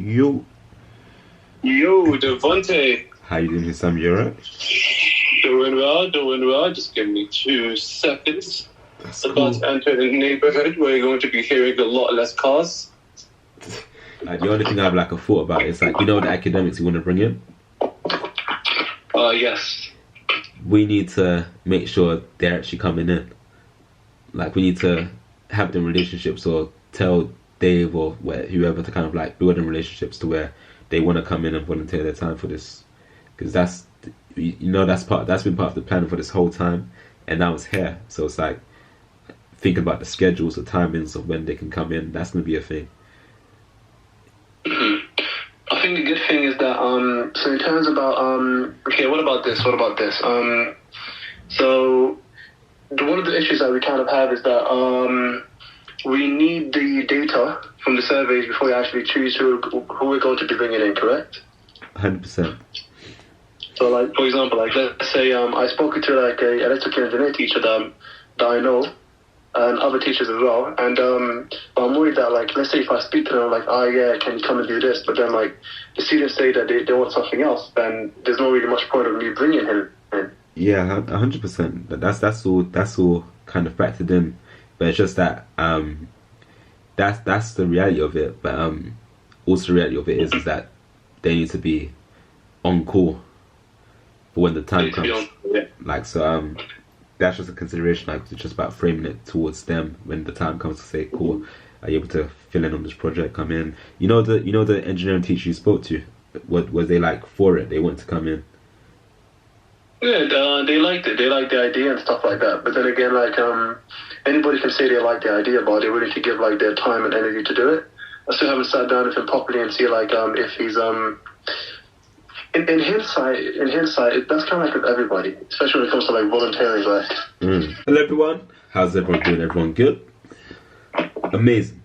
Yo, Yo, Devontae. how you doing, Sam? You alright? Doing well. Just give me 2 seconds. That's About cool. to enter the neighborhood where you're going to be hearing a lot less cars. Like, the only thing I have like a thought about is like, you know, the academics you want to bring in. Yes. We need to make sure they're actually coming in. Like, we need to have them relationships or tell Dave or whoever to kind of like build them relationships to where they want to come in and volunteer their time for this, because that's that's been part of the plan for this whole time, and now it's here. So it's like thinking about the schedules, the timings of when they can come in. That's going to be a thing. I think the good thing is that, so in terms about, okay, what about this? So one of the issues that we kind of have is that, we need the data from the surveys before we actually choose who we're going to be bringing in, correct? 100%. So, like, for example, like, let's say I spoke to, like, a electrical engineer teacher that I know, and other teachers as well, and I'm worried that, like, let's say if I speak to them, like, oh, yeah, can you come and do this? But then, like, the students say that they want something else, then there's not really much point of me bringing him in. Yeah, 100%. That's all kind of factored in, but it's just that that's the reality of it. But also the reality of it is that they need to be on call for when the time comes. Like, so that's just a consideration. Like, it's just about framing it towards them when the time comes to say, cool, are you able to fill in on this project? Come in. You know the engineering teacher you spoke to. Was they like for it? They want to come in. Yeah, they liked it. They liked the idea and stuff like that. But then again, like, anybody can say they like the idea, but they're willing to give, like, their time and energy to do it. I still haven't sat down with him properly and see, like, if he's, in hindsight, that's kind of like with everybody, especially when it comes to, like, volunteering, like. Hello, everyone. How's everyone doing? Everyone good? Amazing.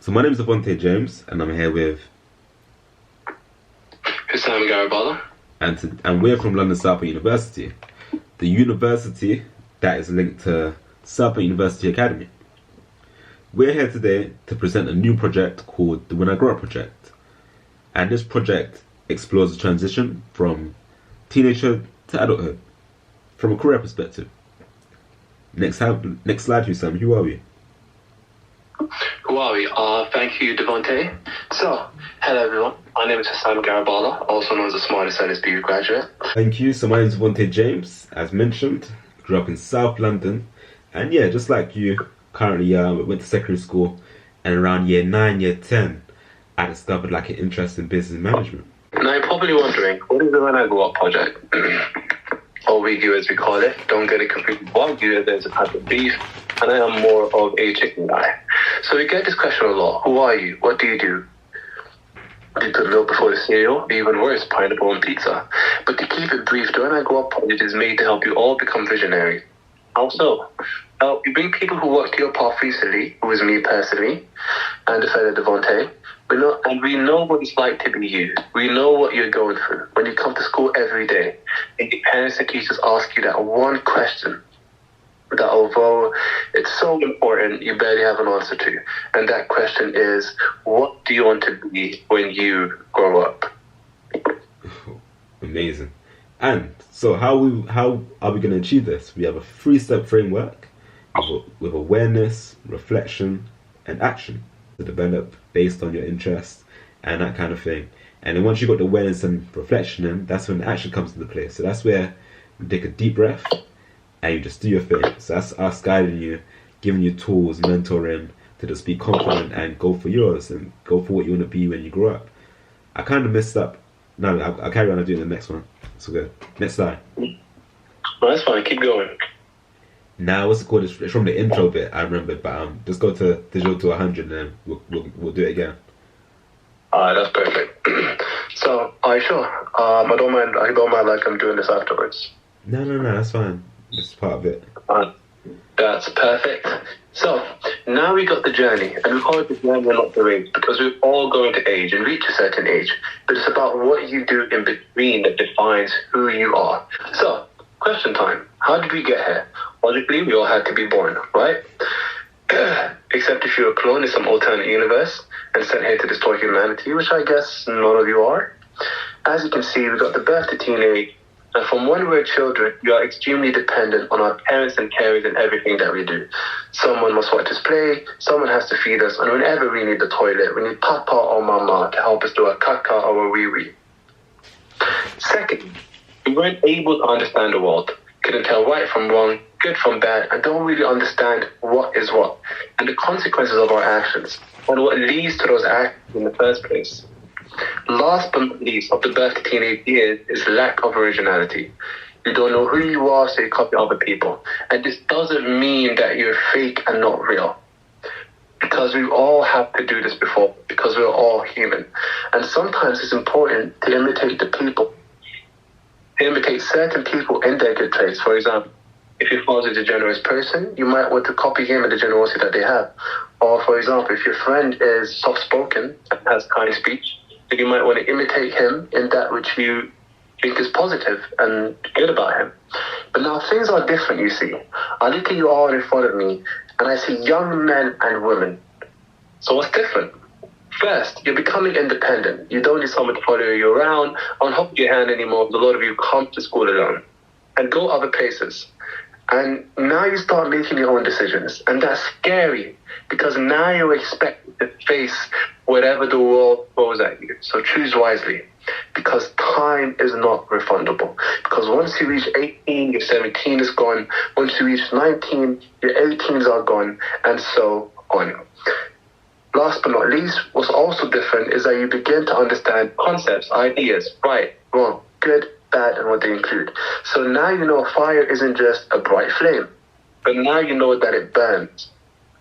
So my name is Devontae James, and I'm here with... Sam Garibala. And we're from London Southern University, the university that is linked to Southern University Academy. We're here today to present a new project called the When I Grow Up Project. And this project explores the transition from teenagehood to adulthood from a career perspective. Next slide, Sam. Who are we? Who are we? Thank you, Devontae. So, hello everyone. My name is Sam Garibala, also known as the smartest LSBU graduate. Thank you. So my name is Devontae James. As mentioned, grew up in South London, and yeah, just like you, currently went to secondary school, and around year 9, year 10, I discovered like an interest in business management. Now you're probably wondering, what is the When I Grow Up project? Or WIGU as we call it. Don't get it confused with WIGU, there's a type of beef, and I am more of a chicken guy. So we get this question a lot. Who are you? What do you do? Do you put milk before the cereal? Even worse, pineapple on pizza. But to keep it brief, the When I Grow Up project is made to help you all become visionaries. Also, we bring people who worked your path recently, who is me personally, and the fellow Devontae. We know what it's like to be you. We know what you're going through when you come to school every day, and your parents and teachers ask you that one question that, although it's so important, you barely have an answer to. And that question is, what do you want to be when you grow up? Amazing. And so how are we going to achieve this? We have a 3-step framework with awareness, reflection, and action to develop based on your interests and that kind of thing. And then once you've got the awareness and reflection in, that's when the action comes into play. So that's where you take a deep breath and you just do your thing. So that's us guiding you, giving you tools, mentoring to just be confident and go for yours and go for what you want to be when you grow up. I kind of messed up. No, I'll carry on and do the next one. So good. Next slide. Well, that's fine. Keep going. Now, what's it called? It's from the intro bit, I remember, but just go to 0 to 100 and then we'll do it again. That's perfect. So, sure. I don't mind like I'm doing this afterwards. No, that's fine. It's part of it. That's perfect. So, now we got the journey, and we call it the journey and not the race, because we're all going to age and reach a certain age, but it's about what you do in between that defines who you are. So, question time. How did we get here? Logically, we all had to be born, right? Except if you're a clone in some alternate universe and sent here to destroy humanity, which I guess none of you are. As you can see, we got the birth to teenage, and from when we're children, we are extremely dependent on our parents and carers in everything that we do. Someone must watch us play, someone has to feed us, and whenever we need the toilet, we need papa or mama to help us do a kaka or a wee-wee. Second, we weren't able to understand the world, couldn't tell right from wrong, good from bad, and don't really understand what is what, and the consequences of our actions, and what leads to those actions in the first place. Last but not least of the birth to teenage years is lack of originality. You don't know who you are, so you copy other people. And this doesn't mean that you're fake and not real. Because we all have to do this before, because we're all human. And sometimes it's important to imitate the people. To imitate certain people in their good traits. For example, if your father's a generous person, you might want to copy him and the generosity that they have. Or for example, if your friend is soft-spoken and has kind speech, then you might want to imitate him in that which you think is positive and good about him. But now things are different, you see. I look at you all in front of me and I see young men and women. So what's different? First, you're becoming independent. You don't need someone to follow you around and hold your hand anymore. A lot of you come to school alone and go other places. And now you start making your own decisions. And that's scary because now you're expected to face whatever the world throws at you. So choose wisely because time is not refundable. Because once you reach 18, your 17 is gone. Once you reach 19, your 18s are gone, and so on. Last but not least, what's also different is that you begin to understand concepts, ideas, right, wrong, good, bad, and what they include. So now you know fire isn't just a bright flame, but now you know that it burns.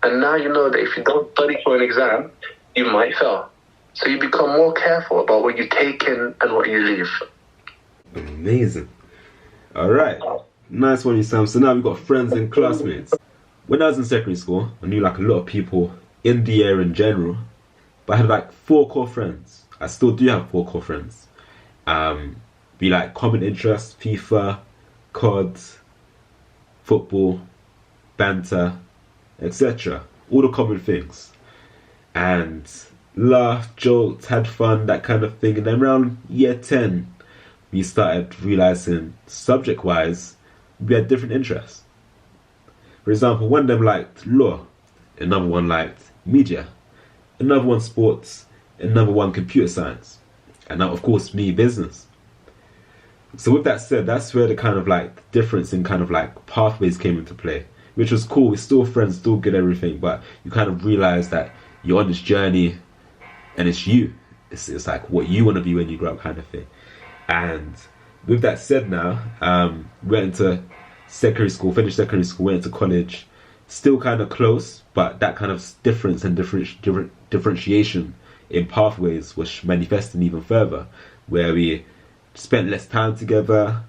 And now you know that if you don't study for an exam, you might fail. So you become more careful about what you take in and what you leave. Amazing. All right. Nice one, you Sam. So now we've got friends and classmates. When I was in secondary school, I knew like a lot of people in the area in general, but I had like 4 core friends. I still do have 4 core friends. Be like common interests, FIFA, CODs, football, banter, etc. All the common things. And laughed, joked, had fun, that kind of thing. And then around year 10, we started realizing subject-wise, we had different interests. For example, one of them liked law, another one liked media, another one sports, another one computer science, and now of course me business. So with that said, that's where the kind of like difference in kind of like pathways came into play, which was cool. We're still friends, still good everything, but you kind of realize that you're on this journey and it's you. It's like what you want to be when you grow up kind of thing. And with that said now, went into secondary school, finished secondary school, went into college, still kind of close, but that kind of difference and differentiation in pathways was manifesting even further, where we spent less time together.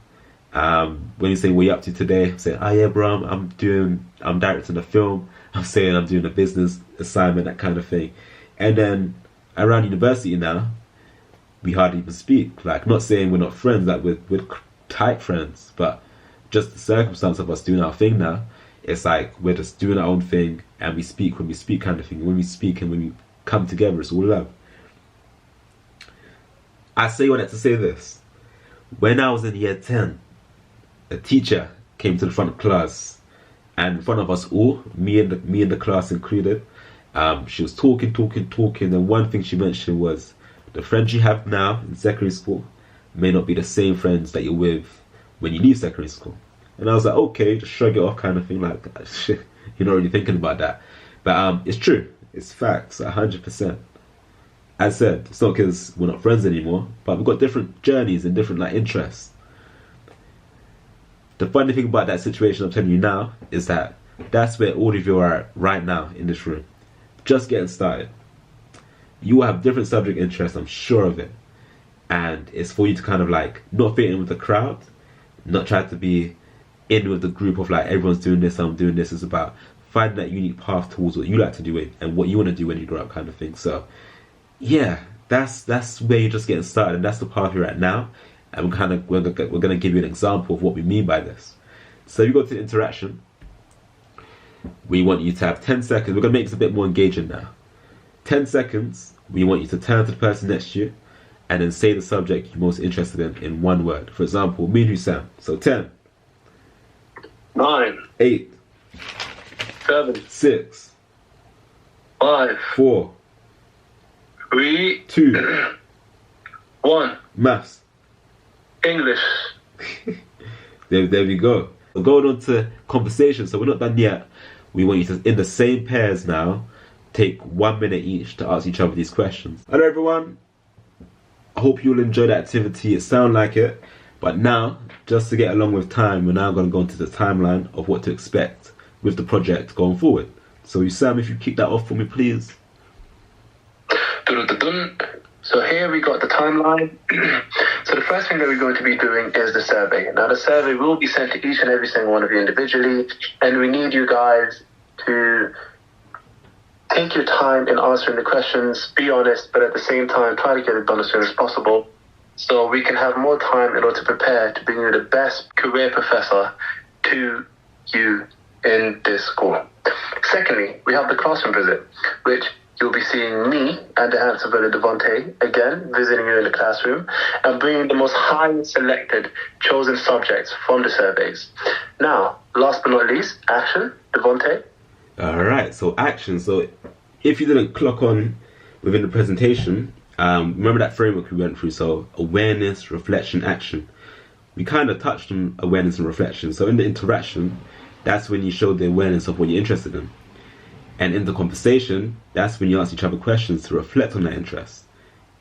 When you say what you up to today, I'm saying, oh yeah bro, I'm directing a film. I'm saying I'm doing a business assignment, that kind of thing. And then around university now, we hardly even speak. Like, not saying we're not friends, like we're tight friends, but just the circumstance of us doing our thing now, it's like we're just doing our own thing and we speak when we speak kind of thing. When we speak and when we come together, it's all love. I say all that to say this. When I was in year 10, a teacher came to the front of class, and in front of us all, me and the class included, she was talking, and one thing she mentioned was, the friends you have now in secondary school may not be the same friends that you're with when you leave secondary school. And I was like, okay, just shrug it off kind of thing, like, shit, you're not really thinking about that. But it's true, it's facts, 100%. As I said, it's not because we're not friends anymore, but we've got different journeys and different like interests. The funny thing about that situation I'm telling you now is that that's where all of you are right now in this room. Just getting started. You will have different subject interests, I'm sure of it. And it's for you to kind of like not fit in with the crowd, not try to be in with the group of like everyone's doing this, I'm doing this. It's about finding that unique path towards what you like to do and what you want to do when you grow up kind of thing. So yeah, that's where you're just getting started, and that's the path you're at now. And we're gonna give you an example of what we mean by this. So you go to interaction. we want you to have 10 seconds. We're going to make this a bit more engaging now. 10 seconds, we want you to turn to the person next to you and then say the subject you're most interested in one word. For example, me and Husam. So 10, 9, 8, 7, 6, 5, 4, 3, 2, 1. maths. English. There we go. We're going on to conversation, so we're not done yet. We want you to, in the same pairs now, take 1 minute each to ask each other these questions. Hello everyone. I hope you'll enjoy the activity. It sounds like it. But now, just to get along with time, we're now going to go into the timeline of what to expect with the project going forward. So Sam, if you kick that off for me, please. Dun-dun-dun-dun. So here we got the timeline. So the first thing that we're going to be doing is the survey. Now the survey will be sent to each and every single one of you individually, and we need you guys to take your time in answering the questions, be honest, but at the same time try to get it done as soon as possible so we can have more time in order to prepare to bring you the best career professor to you in this school. Secondly, we have the classroom visit, which you'll be seeing me and the handsome brother Devontae again visiting you in the classroom and bringing the most highly selected chosen subjects from the surveys. Now, last but not least, action, Devontae. Alright, so action. So if you didn't clock on within the presentation, remember that framework we went through, so awareness, reflection, action. We kind of touched on awareness and reflection. So in the interaction, that's when you show the awareness of what you're interested in. And in the conversation, that's when you ask each other questions to reflect on that interest.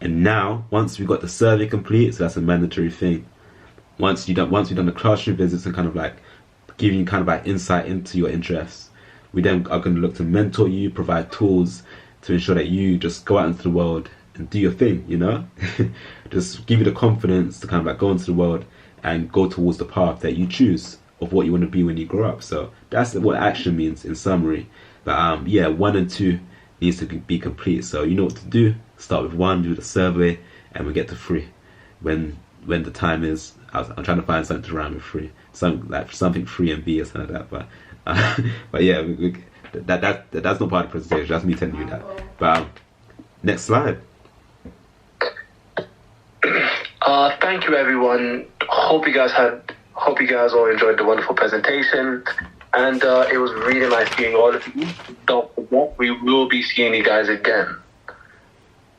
And now, once we've got the survey complete, so that's a mandatory thing. Once we've done the classroom visits and kind of like giving you kind of like insight into your interests, we then are going to look to mentor you, provide tools to ensure that you just go out into the world and do your thing, you know? Just give you the confidence to kind of like go into the world and go towards the path that you choose of what you want to be when you grow up. So that's what action means in summary. But yeah, 1 and 2 needs to be complete. So you know what to do. Start with 1, do the survey, and we get to 3 when the time is. I'm trying to find something to rhyme with 3, something 3 and B or something like that. But yeah, that's not part of the presentation. That's me telling you that. But next slide. Thank you, everyone. Hope you guys all enjoyed the wonderful presentation. And it was really nice seeing all of you. Don't forget, we will be seeing you guys again.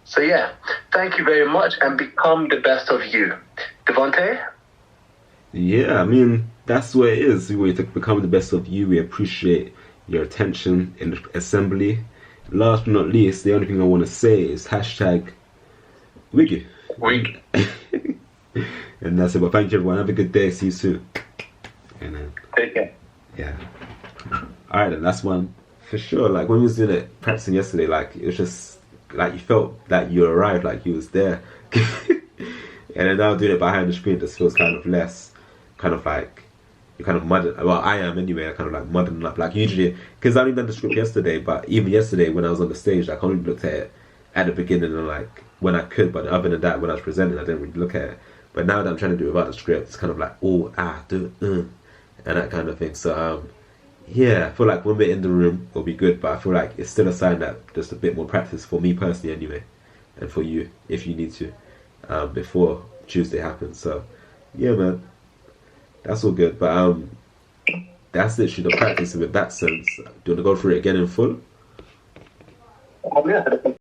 So yeah, thank you very much and become the best of you. Devontae? Yeah, I mean, that's where it is. We want to become the best of you. We appreciate your attention in the assembly. Last but not least, the only thing I want to say is hashtag WIGU. WIGU. And that's it. But thank you, everyone. Have a good day. See you soon. And Take care. yeah. Alright, then that's one for sure. Like when we was doing it, practicing yesterday, like it was just like you felt that you arrived, like you was there. And then now doing it behind the screen, it just feels kind of less, kind of like you kind of mudding. Well, I am anyway. I kind of like mudding up. Like usually, because I only done the script yesterday, but even yesterday when I was on the stage, like, I only looked at it at the beginning and like when I could. But other than that, when I was presenting, I didn't really look at it. But now that I'm trying to do it without the script, it's kind of like and that kind of thing. So yeah, I feel like when we're in the room, it'll be good. But I feel like it's still a sign that just a bit more practice for me personally, anyway, and for you if you need to. Before Tuesday happens. So yeah, man, that's all good. But that's literally the practice in that sense. Do you want to go through it again in full? Yeah.